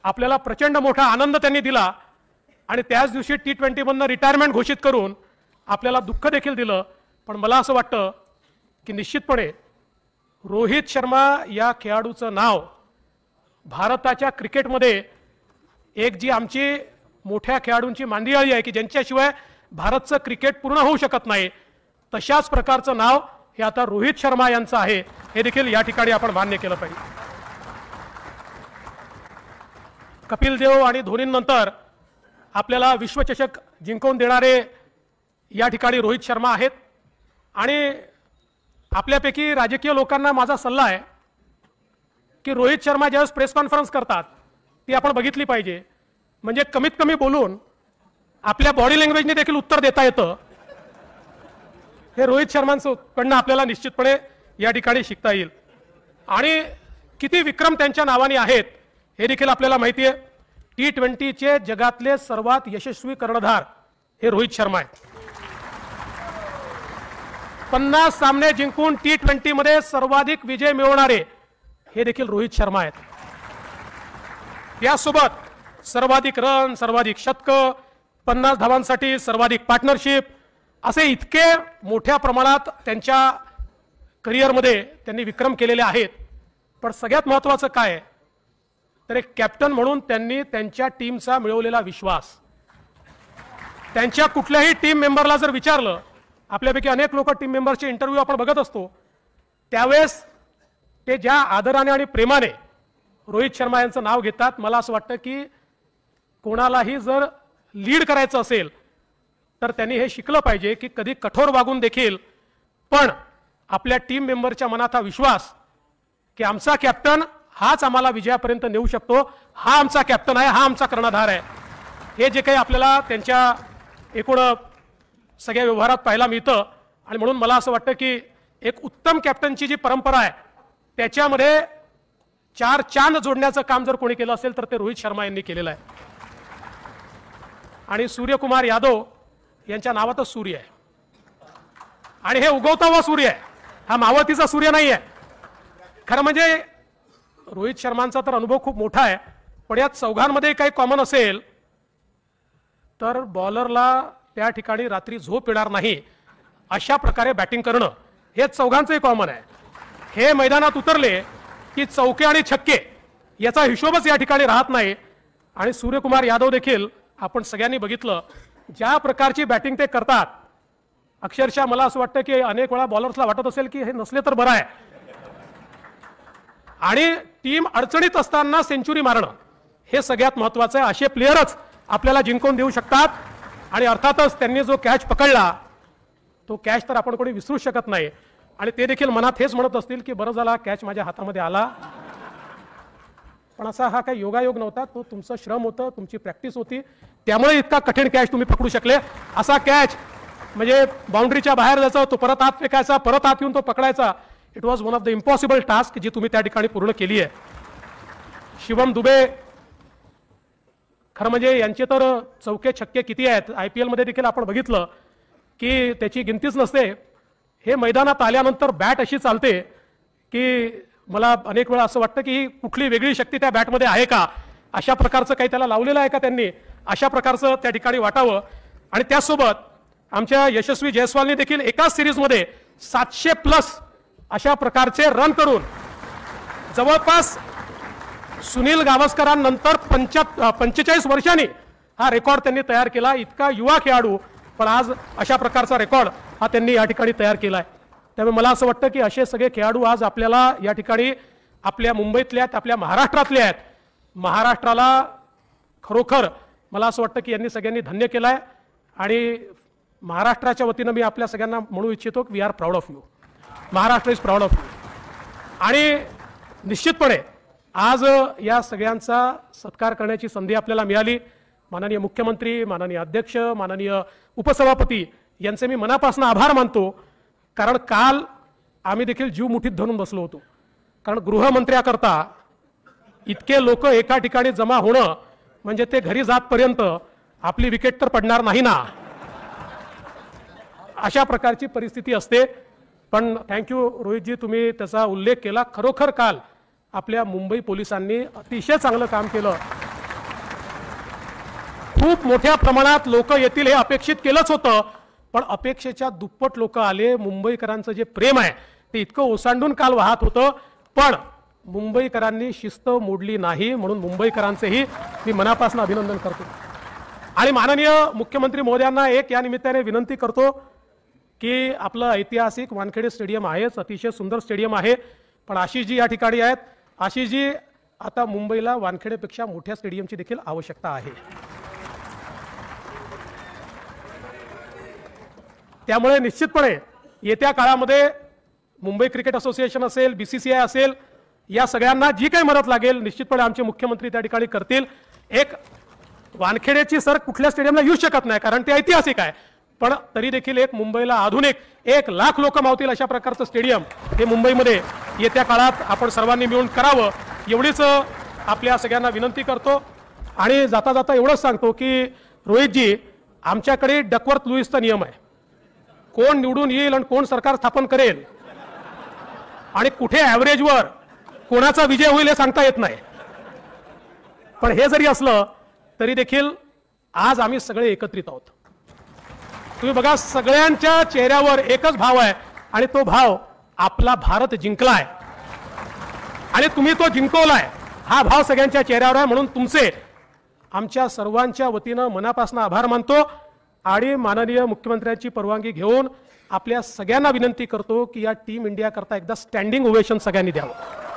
आपल्याला प्रचंड मोठा आनंद त्यांनी दिला आणि त्याच दिवशी T20 मधनं रिटायरमेंट घोषित करून आपल्याला दुःख देखील दिलं। पण मला असं वाटतं की निश्चितपणे रोहित शर्मा या खेळाडूचं नाव भारताच्या क्रिकेटमध्ये एक जी आमची मोठ्या खेळाडूंची मांदियाळी आहे की ज्यांच्याशिवाय भारतचं क्रिकेट पूर्ण होऊ शकत नाही, तशाच प्रकारचं नाव हे आता रोहित शर्मा यांचं आहे, हे देखील या ठिकाणी आपण मान्य केलं पाहिजे। कपिल देव आणि धोनीनंतर आपल्याला विश्वचषक जिंकवून देणारे या ठिकाणी रोहित शर्मा आहेत आणि आपल्यापैकी राजकीय लोकांना माझा सल्ला आहे की रोहित शर्मा ज्यावेळेस प्रेस कॉन्फरन्स करतात ती आपण बघितली पाहिजे, म्हणजे कमीत कमी बोलून आपल्या बॉडी लँग्वेजने देखील उत्तर देता येतं। हे रोहित शर्मांकडनं आपल्याला निश्चितपणे या ठिकाणी शिकता येईल आणि किती विक्रम त्यांच्या नावाने आहेत हे देखील आपल्याला माहिती आहे। T20चे जगातले सर्वात यशस्वी कर्णधार हे रोहित शर्मा आहेत। 50 सामने जिंकून T20 मध्ये सर्वाधिक विजय मिळवणारे हे देखील रोहित शर्मा आहेत। यासोबत सर्वाधिक रन, सर्वाधिक शतकं, 50 धावांसाठी सर्वाधिक पार्टनरशिप, असे इतके मोठ्या प्रमाणात त्यांच्या करिअरमध्ये त्यांनी विक्रम केलेले आहेत। पण सगळ्यात महत्त्वाचं काय आहे तर एक कॅप्टन म्हणून त्यांनी त्यांच्या टीमचा मिळवलेला विश्वास, त्यांच्या कुठल्याही टीम मेंबरला जर विचारलं, आपल्यापैकी अनेक लोक टीम मेंबरचे इंटरव्ह्यू आपण बघत असतो, त्यावेळेस ते ज्या आदराने आणि प्रेमाने रोहित शर्मा यांचं नाव घेतात, मला असं वाटतं की कोणालाही जर लीड करायचं असेल तर त्यांनी हे शिकलं पाहिजे की कधी कठोर वागून देखील पण आपल्या टीम मेंबरच्या मनात हा विश्वास की आमचा कॅप्टन हाच आम्हाला विजयापर्यंत नेऊ शकतो, हा आमचा कॅप्टन आहे, हा आमचा कर्णधार आहे, हे जे काही आपल्याला त्यांच्या एकूण सगळ्या व्यवहारात पाहायला मिळतं। आणि म्हणून मला असं वाटतं की एक उत्तम कॅप्टनची जी परंपरा आहे त्याच्यामध्ये 4 चांद जोडण्याचं काम जर कोणी केलं असेल तर ते रोहित शर्मा यांनी केलेलं आहे। आणि सूर्यकुमार यादव यांच्या नावातच सूर्य आहे आणि हे उगवता हुआ सूर्य आहे, हा मावळतीचा सूर्य नाही आहे। खरं म्हणजे रोहित शर्मांचा तर अनुभव खूप मोठा आहे, पण या चौघांमध्ये काही कॉमन असेल तर बॉलरला त्या ठिकाणी रात्री झोप येणार नाही अशा प्रकारे बॅटिंग करणं हे चौघांचंही कॉमन आहे। हे मैदानात उतरले की चौके आणि छक्के याचा हिशोबच या ठिकाणी राहत नाही। आणि सूर्यकुमार यादव देखील आपण सगळ्यांनी बघितलं ज्या प्रकारची बॅटिंग ते करतात, अक्षरशः मला असं वाटतं की अनेक वेळा बॉलर्सला वाटत असेल की हे नसले तर बरं आहे। आणि टीम अडचणीत असताना सेंचुरी मारणं हे सगळ्यात महत्त्वाचं आहे। असे प्लेयरच आपल्याला जिंकून देऊ शकतात आणि अर्थातच त्यांनी जो कॅच पकडला तो कॅच तर आपण कोणी विसरू शकत नाही आणि ते देखील मनात हेच म्हणत असतील की बरं झाला कॅच माझ्या हातामध्ये आला। पण असा हा काही योगायोग नव्हता, तो तुमचं श्रम होतं, तुमची प्रॅक्टिस होती, त्यामुळे इतका कठीण कॅच तुम्ही पकडू शकले। असा कॅच म्हणजे बाउंड्रीच्या बाहेर जायचा, तो परत आत फेकायचा, परत आत येऊन तो पकडायचा, it was one of the impossible task जी तुम्ही त्या ठिकाणी पूर्ण केली आहे। शिवम दुबे खरं म्हणजे यांचे तर चौके छक्के किती आहेत, IPL मध्ये देखील आपण बघितलं की त्याची गिनतीच नसते। हे मैदानात आल्यानंतर बॅट अशी चालते की मला अनेक वेळा असं वाटतं की कुठली वेगळी शक्ती त्या बॅटमध्ये आहे का, अशा प्रकारचं काही त्याला लावलेलं आहे का त्यांनी, अशा प्रकारचं त्या ठिकाणी वाटावं। आणि त्यासोबत आमच्या यशस्वी जयस्वालने देखील एकाच सिरीजमध्ये 700+ अशा प्रकारचे रन करून जवळपास सुनील गावस्करांनंतर 45 वर्षांनी हा रेकॉर्ड त्यांनी तयार केला। इतका युवा खेळाडू पण आज अशा प्रकारचा रेकॉर्ड हा त्यांनी या ठिकाणी तयार केला आहे। त्यामुळे मला असं वाटतं की असे सगळे खेळाडू आज आपल्याला या ठिकाणी आपल्या मुंबईतले आहेत, आपल्या महाराष्ट्रातले आहेत। महाराष्ट्राला खरोखर मला असं वाटतं की यांनी सगळ्यांनी धन्य केलं आहे आणि महाराष्ट्राच्या वतीनं मी आपल्या सगळ्यांना म्हणू इच्छितो की we are proud of you, Maharashtra is proud of you. आणि निश्चितपणे आज या सगळ्यांचा सत्कार करण्याची संधी आपल्याला मिळाली। माननीय मुख्यमंत्री, माननीय अध्यक्ष, माननीय उपसभापती यांचे मी मनापासून आभार मानतो, कारण काल आम्ही देखील जीव मुठीत धरून बसलो होतो। कारण गृहमंत्र्याकरता इतके लोक एका ठिकाणी जमा होणं म्हणजे ते घरी जातपर्यंत आपली विकेट तर पडणार नाही ना, अशा प्रकारची परिस्थिती असते। पण थँक्यू रोहितजी, तुम्ही त्याचा उल्लेख केला। खरोखर काल आपल्या मुंबई पोलिसांनी अतिशय चांगलं काम केलं खूप मोठ्या प्रमाणात लोक येतील हे अपेक्षित केलंच होतं, पण अपेक्षेच्या दुप्पट लोक आले. मुंबईकरांचं जे प्रेम आहे ते इतकं ओसांडून काल वाहत होतं, पण मुंबईकरांनी शिस्त मोडली नाही. म्हणून मुंबईकरांचेही मी मनापासून अभिनंदन करतो आणि माननीय मुख्यमंत्री महोदयांना एक या निमित्ताने विनंती करतो की आपलं ऐतिहासिक वानखेडे स्टेडियम आहेच, अतिशय सुंदर स्टेडियम आहे, पण आशिषजी या ठिकाणी आहेत. आशिषजी, आता मुंबईला वानखेडेपेक्षा मोठ्या स्टेडियमची देखील आवश्यकता आहे. त्यामुळे निश्चितपणे येत्या काळामध्ये मुंबई क्रिकेट असोसिएशन असेल, बीसीसीआय असेल, या सगळ्यांना जी काही मदत लागेल निश्चितपणे आमचे मुख्यमंत्री त्या ठिकाणी करतील. एक वानखेडेची सर कुठल्या स्टेडियमला येऊ शकत नाही कारण ते ऐतिहासिक आहे, पण तरी देखील एक मुंबईला आधुनिक 1,00,000 लोक मावतील अशा प्रकारचं स्टेडियम हे मुंबईमध्ये येत्या काळात आपण सर्वांनी मिळून करावं, एवढीच आपल्या सगळ्यांना विनंती करतो. आणि जाता जाता एवढंच सांगतो की रोहितजी, आमच्याकडे डकवर्थ लुईसचा नियम आहे, कोण निवडून येईल आणि कोण सरकार स्थापन करेल आणि कुठे ॲव्हरेजवर कोणाचा विजय होईल हे सांगता येत नाही. पण हे जरी असलं तरी देखील आज आम्ही सगळे एकत्रित आहोत. तुम्ही बघा, सगळ्यांच्या चेहऱ्यावर एकच भाव आहे आणि तो भाव आपला भारत जिंकलाय आणि तुम्ही तो जिंकवलाय, हा भाव सगळ्यांच्या चेहऱ्यावर आहे. म्हणून तुमचे आमच्या सर्वांच्या वतीनं मनापासून आभार मानतो आणि माननीय मुख्यमंत्र्यांची परवानगी घेऊन आपल्या सगळ्यांना विनंती करतो की या टीम इंडिया करता एकदा स्टँडिंग ओवेशन सगळ्यांनी द्यावं.